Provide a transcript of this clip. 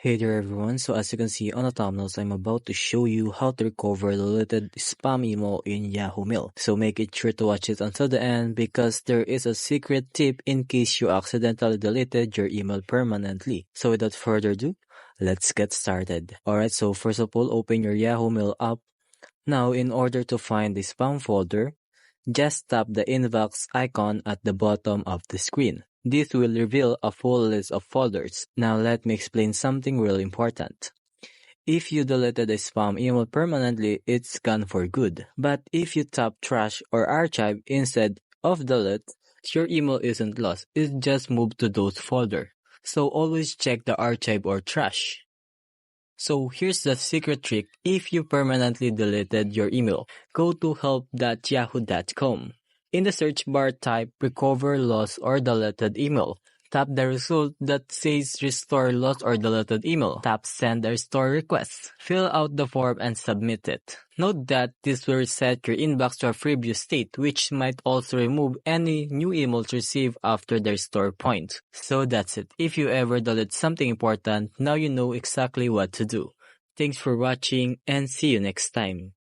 Hey there everyone, so as you can see on the thumbnails, I'm about to show you how to recover deleted spam email in Yahoo Mail. So make it sure to watch it until the end because there is a secret tip in case you accidentally deleted your email permanently. So without further ado, let's get started. Alright, so first of all, open your Yahoo Mail app. Now in order to find the spam folder, just tap the inbox icon at the bottom of the screen. This will reveal a full list of folders. Now let me explain something really important. If you deleted a spam email permanently, it's gone for good. But if you tap trash or archive instead of delete, your email isn't lost. It just moved to those folders. So always check the archive or trash. So here's the secret trick. If you permanently deleted your email, go to help.yahoo.com. In the search bar, type recover lost or deleted email. Tap the result that says restore lost or deleted email. Tap send a restore request. Fill out the form and submit it. Note that this will reset your inbox to a previous state, which might also remove any new emails received after the restore point. So that's it. If you ever delete something important, now you know exactly what to do. Thanks for watching and see you next time.